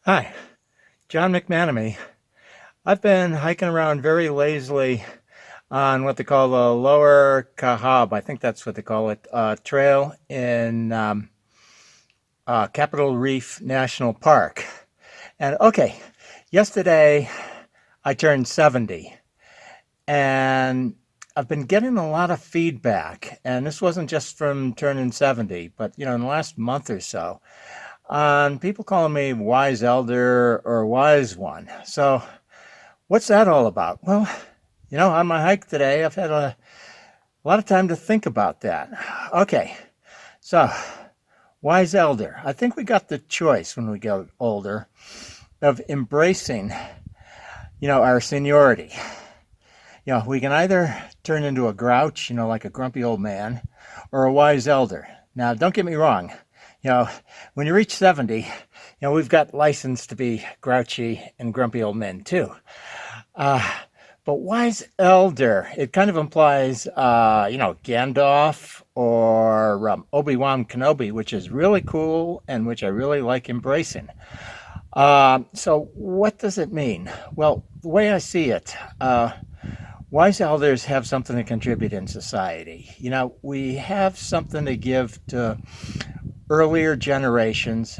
Hi, John McManamy. I've been hiking around very lazily on what they call the Lower Cahab, I think that's what they call it, trail in Capitol Reef National Park. And okay, yesterday I turned 70 and I've been getting a lot of feedback. And this wasn't just from turning 70, but in the last month or so, on people calling me wise elder or wise one. So, what's that all about? Well, on my hike today, I've had a lot of time to think about that. Okay, so wise elder. I think we got the choice when we get older of embracing, our seniority. We can either turn into a grouch, like a grumpy old man, or a wise elder. Now, don't get me wrong. When you reach 70, we've got license to be grouchy and grumpy old men too. Uh, but wise elder, it kind of implies, Gandalf or Obi-Wan Kenobi, which is really cool and which I really like embracing. So what does it mean? Well, the way I see it, wise elders have something to contribute in society. We have something to give to earlier generations.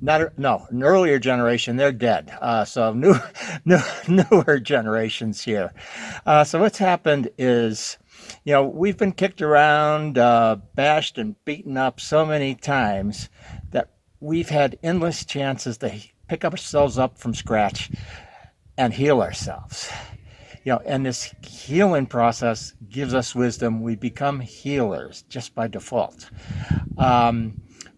Not no, an earlier generation, they're dead. So newer generations here. So what's happened is, we've been kicked around, bashed and beaten up so many times that we've had endless chances to pick ourselves up from scratch and heal ourselves. And this healing process gives us wisdom. We become healers just by default.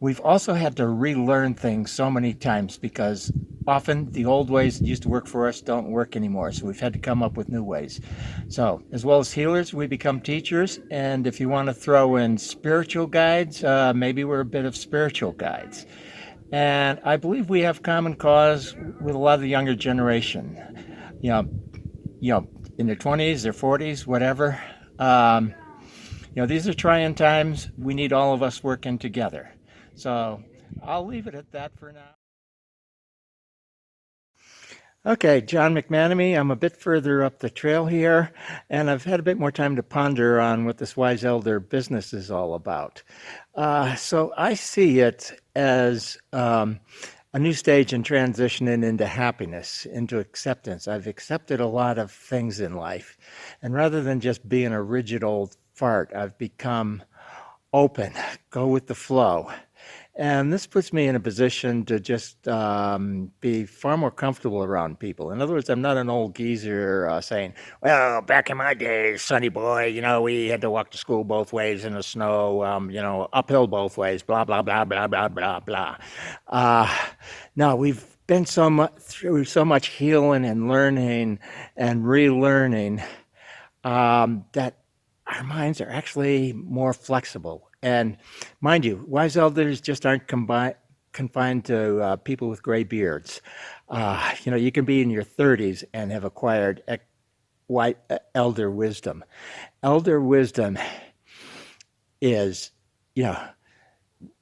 We've also had to relearn things so many times because often the old ways that used to work for us don't work anymore. So we've had to come up with new ways. So as well as healers, we become teachers. And if you want to throw in spiritual guides, maybe we're a bit of spiritual guides. And I believe we have common cause with a lot of the younger generation. You know, in their 20s, their 40s, whatever. These are trying times. We need all of us working together. So I'll leave it at that for now. Okay, John McManamy. I'm a bit further up the trail here, and I've had a bit more time to ponder on what this Wise Elder business is all about. So I see it as a new stage in transitioning into happiness, into acceptance. I've accepted a lot of things in life, and rather than just being a rigid old fart, I've become open, go with the flow. And this puts me in a position to just be far more comfortable around people. In other words, I'm not an old geezer saying, well, back in my days, sonny boy, we had to walk to school both ways in the snow, uphill both ways, blah, blah, blah, blah, blah, blah, blah. No, we've been through so much healing and learning and relearning that our minds are actually more flexible. And mind you, wise elders just aren't confined to people with gray beards. You can be in your 30s and have acquired white elder wisdom. Elder wisdom is,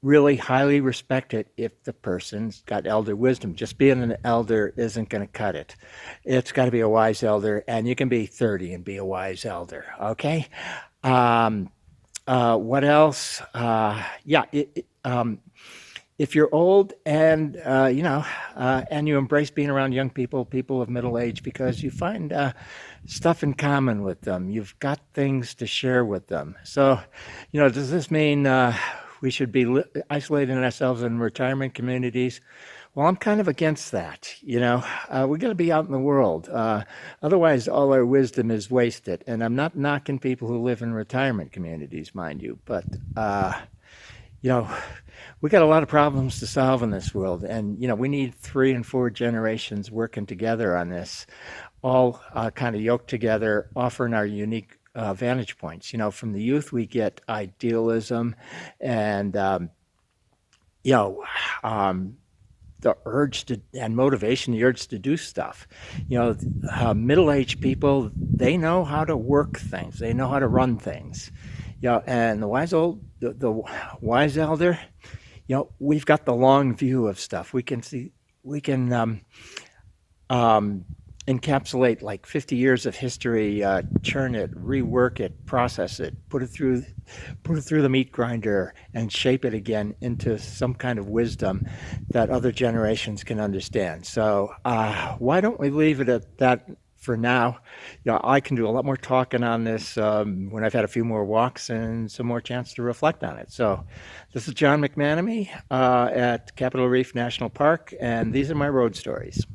really highly respected if the person's got elder wisdom. Just being an elder isn't going to cut it. It's got to be a wise elder, and you can be 30 and be a wise elder, okay? What else? If you're old and and you embrace being around young people of middle age, because you find stuff in common with them. You've got things to share with them. So, does this mean we should be isolating ourselves in retirement communities? Well, I'm kind of against that. We got to be out in the world. Otherwise, all our wisdom is wasted. And I'm not knocking people who live in retirement communities, mind you, but we got a lot of problems to solve in this world, and we need 3 and 4 generations working together on this, all kind of yoked together, offering our unique vantage points. From the youth, we get idealism and the urge to and motivation, the urge to do stuff. Middle-aged people, they know how to work things, they know how to run things. And the wise elder, we've got the long view of stuff. We can see um, encapsulate like 50 years of history, churn it, rework it, process it, put it through the meat grinder, and shape it again into some kind of wisdom that other generations can understand. So why don't we leave it at that for now? You know, I can do a lot more talking on this when I've had a few more walks and some more chance to reflect on it. So this is John McManamy at Capitol Reef National Park, and these are my road stories.